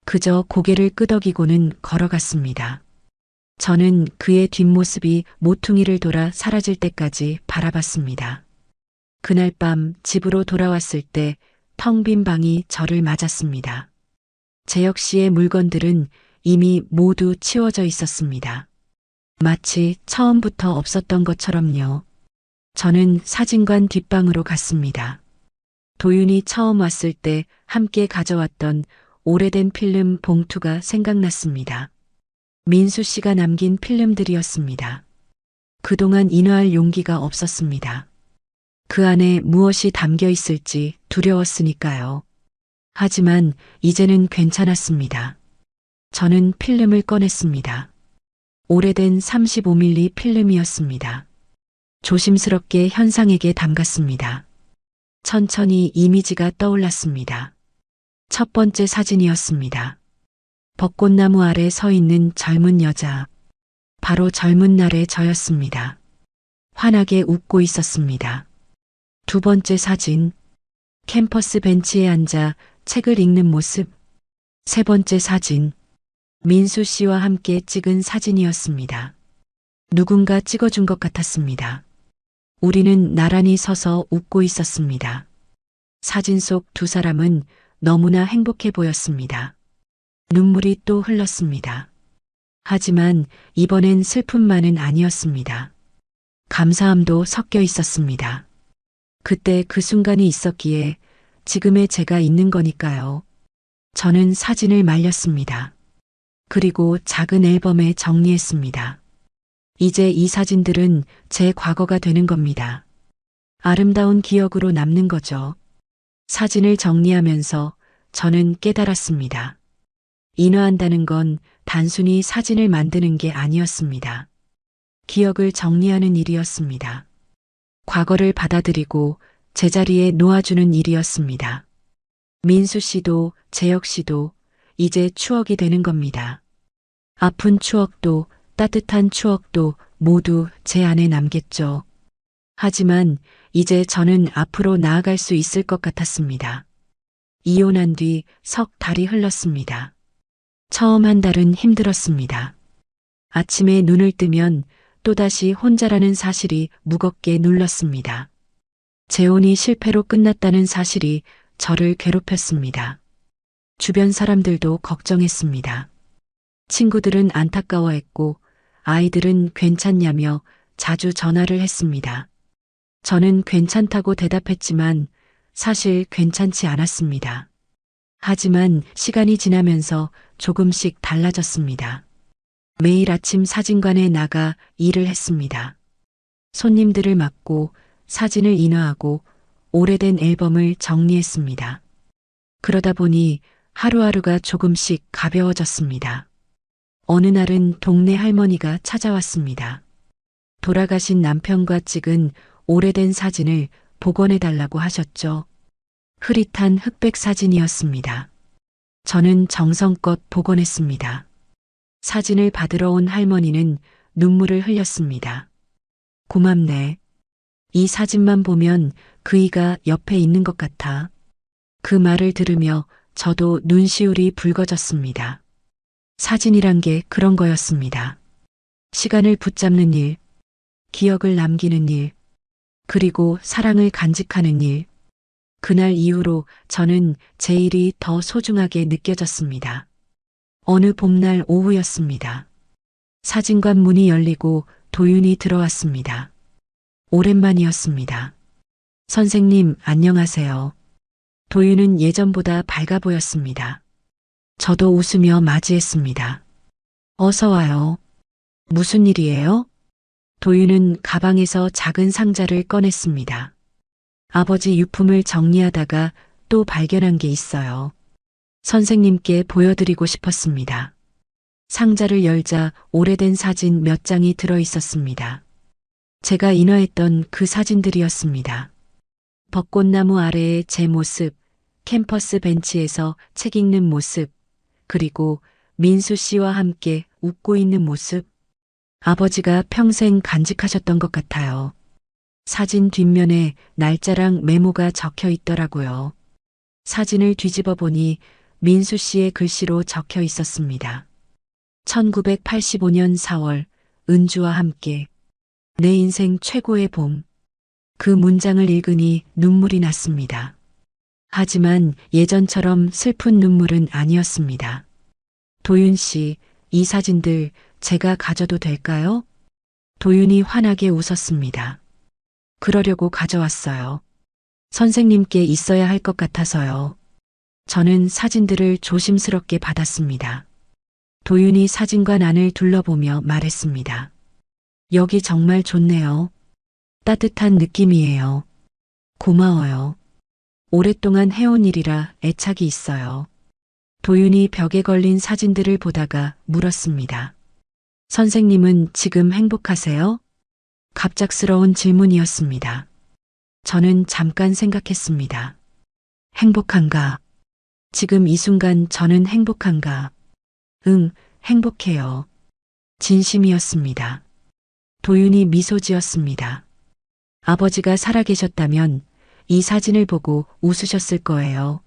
[SPEAKER 1] 그저 고개를 끄덕이고는 걸어갔습니다. 저는 그의 뒷모습이 모퉁이를 돌아 사라질 때까지 바라봤습니다. 그날 밤 집으로 돌아왔을 때 텅 빈 방이 저를 맞았습니다. 재혁 씨의 물건들은 이미 모두 치워져 있었습니다. 마치 처음부터 없었던 것처럼요. 저는 사진관 뒷방으로 갔습니다. 도윤이 처음 왔을 때 함께 가져왔던 오래된 필름 봉투가 생각났습니다. 민수 씨가 남긴 필름들이었습니다. 그동안 인화할 용기가 없었습니다. 그 안에 무엇이 담겨 있을지 두려웠으니까요. 하지만 이제는 괜찮았습니다. 저는 필름을 꺼냈습니다. 오래된 35mm 필름이었습니다. 조심스럽게 현상에게 담갔습니다. 천천히 이미지가 떠올랐습니다. 첫 번째 사진이었습니다. 벚꽃나무 아래 서 있는 젊은 여자. 바로 젊은 날의 저였습니다. 환하게 웃고 있었습니다. 두 번째 사진. 캠퍼스 벤치에 앉아 책을 읽는 모습. 세 번째 사진. 민수 씨와 함께 찍은 사진이었습니다. 누군가 찍어준 것 같았습니다. 우리는 나란히 서서 웃고 있었습니다. 사진 속 두 사람은 너무나 행복해 보였습니다. 눈물이 또 흘렀습니다. 하지만 이번엔 슬픔만은 아니었습니다. 감사함도 섞여 있었습니다. 그때 그 순간이 있었기에 지금의 제가 있는 거니까요. 저는 사진을 말렸습니다. 그리고 작은 앨범에 정리했습니다. 이제 이 사진들은 제 과거가 되는 겁니다. 아름다운 기억으로 남는 거죠. 사진을 정리하면서 저는 깨달았습니다. 인화한다는 건 단순히 사진을 만드는 게 아니었습니다. 기억을 정리하는 일이었습니다. 과거를 받아들이고 제자리에 놓아주는 일이었습니다. 민수 씨도 재혁 씨도 이제 추억이 되는 겁니다. 아픈 추억도 따뜻한 추억도 모두 제 안에 남겠죠. 하지만 이제 저는 앞으로 나아갈 수 있을 것 같았습니다. 이혼한 뒤 석 달이 흘렀습니다. 처음 한 달은 힘들었습니다. 아침에 눈을 뜨면 또다시 혼자라는 사실이 무겁게 눌렀습니다. 재혼이 실패로 끝났다는 사실이 저를 괴롭혔습니다. 주변 사람들도 걱정했습니다. 친구들은 안타까워했고 아이들은 괜찮냐며 자주 전화를 했습니다. 저는 괜찮다고 대답했지만 사실 괜찮지 않았습니다. 하지만 시간이 지나면서 조금씩 달라졌습니다. 매일 아침 사진관에 나가 일을 했습니다. 손님들을 맡고 사진을 인화하고 오래된 앨범을 정리했습니다. 그러다 보니 하루하루가 조금씩 가벼워졌습니다. 어느 날은 동네 할머니가 찾아왔습니다. 돌아가신 남편과 찍은 오래된 사진을 복원해달라고 하셨죠. 흐릿한 흑백 사진이었습니다. 저는 정성껏 복원했습니다. 사진을 받으러 온 할머니는 눈물을 흘렸습니다. 고맙네. 이 사진만 보면 그이가 옆에 있는 것 같아. 그 말을 들으며 저도 눈시울이 붉어졌습니다. 사진이란 게 그런 거였습니다. 시간을 붙잡는 일, 기억을 남기는 일, 그리고 사랑을 간직하는 일. 그날 이후로 저는 제 일이 더 소중하게 느껴졌습니다. 어느 봄날 오후였습니다. 사진관 문이 열리고 도윤이 들어왔습니다. 오랜만이었습니다. 선생님, 안녕하세요. 도윤은 예전보다 밝아 보였습니다. 저도 웃으며 맞이했습니다. 어서 와요. 무슨 일이에요? 도윤은 가방에서 작은 상자를 꺼냈습니다. 아버지 유품을 정리하다가 또 발견한 게 있어요. 선생님께 보여드리고 싶었습니다. 상자를 열자 오래된 사진 몇 장이 들어 있었습니다. 제가 인화했던 그 사진들이었습니다. 벚꽃나무 아래의 제 모습, 캠퍼스 벤치에서 책 읽는 모습, 그리고 민수 씨와 함께 웃고 있는 모습. 아버지가 평생 간직하셨던 것 같아요. 사진 뒷면에 날짜랑 메모가 적혀 있더라고요. 사진을 뒤집어 보니 민수 씨의 글씨로 적혀 있었습니다. 1985년 4월, 은주와 함께. 내 인생 최고의 봄. 그 문장을 읽으니 눈물이 났습니다. 하지만 예전처럼 슬픈 눈물은 아니었습니다. 도윤 씨, 이 사진들 제가 가져도 될까요? 도윤이 환하게 웃었습니다. 그러려고 가져왔어요. 선생님께 있어야 할 것 같아서요. 저는 사진들을 조심스럽게 받았습니다. 도윤이 사진관 안을 둘러보며 말했습니다. 여기 정말 좋네요. 따뜻한 느낌이에요. 고마워요. 오랫동안 해온 일이라 애착이 있어요. 도윤이 벽에 걸린 사진들을 보다가 물었습니다. 선생님은 지금 행복하세요? 갑작스러운 질문이었습니다. 저는 잠깐 생각했습니다. 행복한가? 지금 이 순간 저는 행복한가? 응, 행복해요. 진심이었습니다. 도윤이 미소 지었습니다. 아버지가 살아계셨다면 이 사진을 보고 웃으셨을 거예요.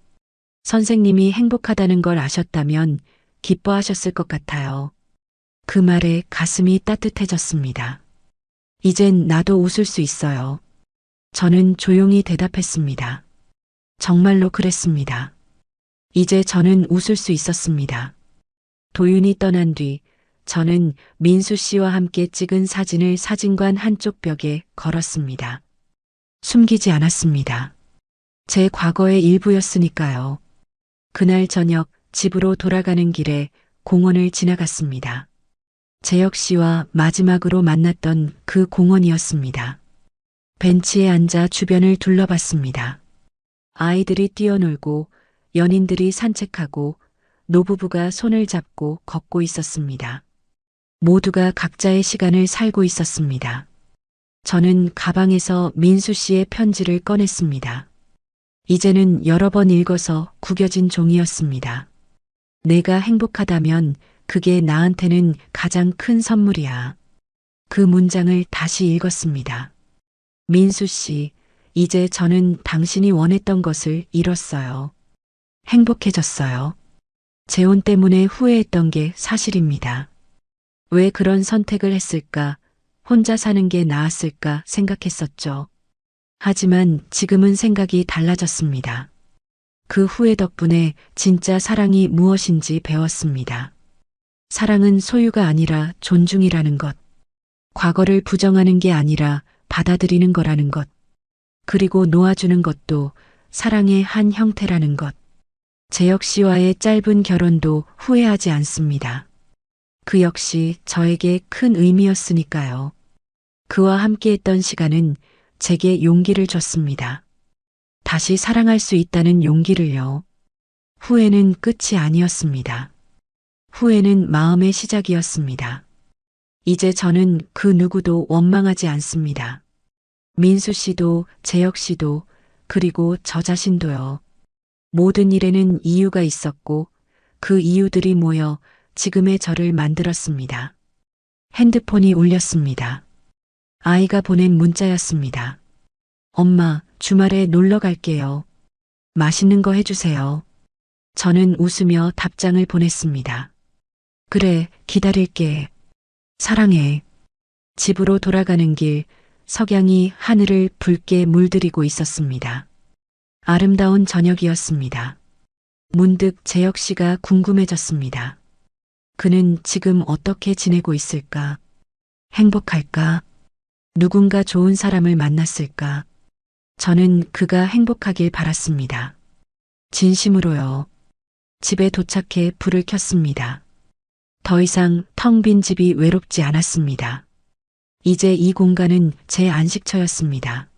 [SPEAKER 1] 선생님이 행복하다는 걸 아셨다면 기뻐하셨을 것 같아요. 그 말에 가슴이 따뜻해졌습니다. 이젠 나도 웃을 수 있어요. 저는 조용히 대답했습니다. 정말로 그랬습니다. 이제 저는 웃을 수 있었습니다. 도윤이 떠난 뒤 저는 민수 씨와 함께 찍은 사진을 사진관 한쪽 벽에 걸었습니다. 숨기지 않았습니다. 제 과거의 일부였으니까요. 그날 저녁 집으로 돌아가는 길에 공원을 지나갔습니다. 재혁 씨와 마지막으로 만났던 그 공원이었습니다. 벤치에 앉아 주변을 둘러봤습니다. 아이들이 뛰어놀고 연인들이 산책하고 노부부가 손을 잡고 걷고 있었습니다. 모두가 각자의 시간을 살고 있었습니다. 저는 가방에서 민수 씨의 편지를 꺼냈습니다. 이제는 여러 번 읽어서 구겨진 종이였습니다. 내가 행복하다면 그게 나한테는 가장 큰 선물이야. 그 문장을 다시 읽었습니다. 민수 씨, 이제 저는 당신이 원했던 것을 이뤘어요. 행복해졌어요. 재혼 때문에 후회했던 게 사실입니다. 왜 그런 선택을 했을까? 혼자 사는 게 나았을까 생각했었죠. 하지만 지금은 생각이 달라졌습니다. 그 후회 덕분에 진짜 사랑이 무엇인지 배웠습니다. 사랑은 소유가 아니라 존중이라는 것. 과거를 부정하는 게 아니라 받아들이는 거라는 것. 그리고 놓아주는 것도 사랑의 한 형태라는 것. 재혁 씨와의 짧은 결혼도 후회하지 않습니다. 그 역시 저에게 큰 의미였으니까요. 그와 함께했던 시간은 제게 용기를 줬습니다. 다시 사랑할 수 있다는 용기를요. 후회는 끝이 아니었습니다. 후회는 마음의 시작이었습니다. 이제 저는 그 누구도 원망하지 않습니다. 민수 씨도 재혁 씨도 그리고 저 자신도요. 모든 일에는 이유가 있었고 그 이유들이 모여 지금의 저를 만들었습니다. 핸드폰이 울렸습니다. 아이가 보낸 문자였습니다. 엄마, 주말에 놀러 갈게요. 맛있는 거 해주세요. 저는 웃으며 답장을 보냈습니다. 그래, 기다릴게. 사랑해. 집으로 돌아가는 길, 석양이 하늘을 붉게 물들이고 있었습니다. 아름다운 저녁이었습니다. 문득 재혁 씨가 궁금해졌습니다. 그는 지금 어떻게 지내고 있을까? 행복할까? 누군가 좋은 사람을 만났을까? 저는 그가 행복하길 바랐습니다. 진심으로요. 집에 도착해 불을 켰습니다. 더 이상 텅 빈 집이 외롭지 않았습니다. 이제 이 공간은 제 안식처였습니다.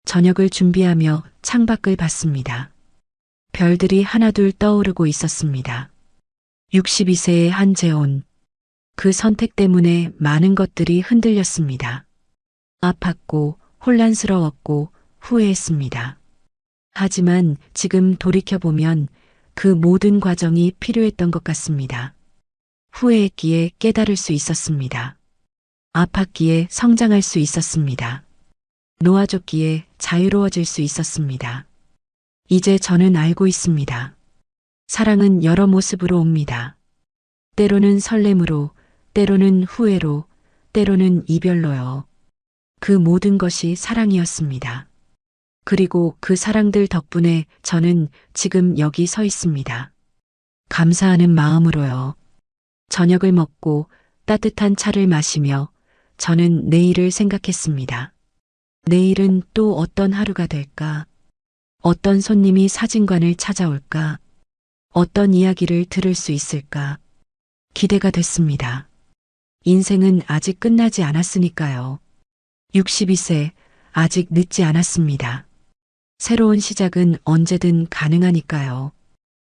[SPEAKER 1] 저녁을 준비하며 창밖을 봤습니다. 별들이 하나둘 떠오르고 있었습니다. 62세의 한재혼. 그 선택 때문에 많은 것들이 흔들렸습니다. 아팠고 혼란스러웠고 후회했습니다. 하지만 지금 돌이켜보면 그 모든 과정이 필요했던 것 같습니다. 후회했기에 깨달을 수 있었습니다. 아팠기에 성장할 수 있었습니다. 놓아줬기에 자유로워질 수 있었습니다. 이제 저는 알고 있습니다. 사랑은 여러 모습으로 옵니다. 때로는 설렘으로, 때로는 후회로, 때로는 이별로요. 그 모든 것이 사랑이었습니다. 그리고 그 사랑들 덕분에 저는 지금 여기 서 있습니다. 감사하는 마음으로요. 저녁을 먹고 따뜻한 차를 마시며 저는 내일을 생각했습니다. 내일은 또 어떤 하루가 될까? 어떤 손님이 사진관을 찾아올까? 어떤 이야기를 들을 수 있을까? 기대가 됐습니다. 인생은 아직 끝나지 않았으니까요. 62세, 아직 늦지 않았습니다. 새로운 시작은 언제든 가능하니까요.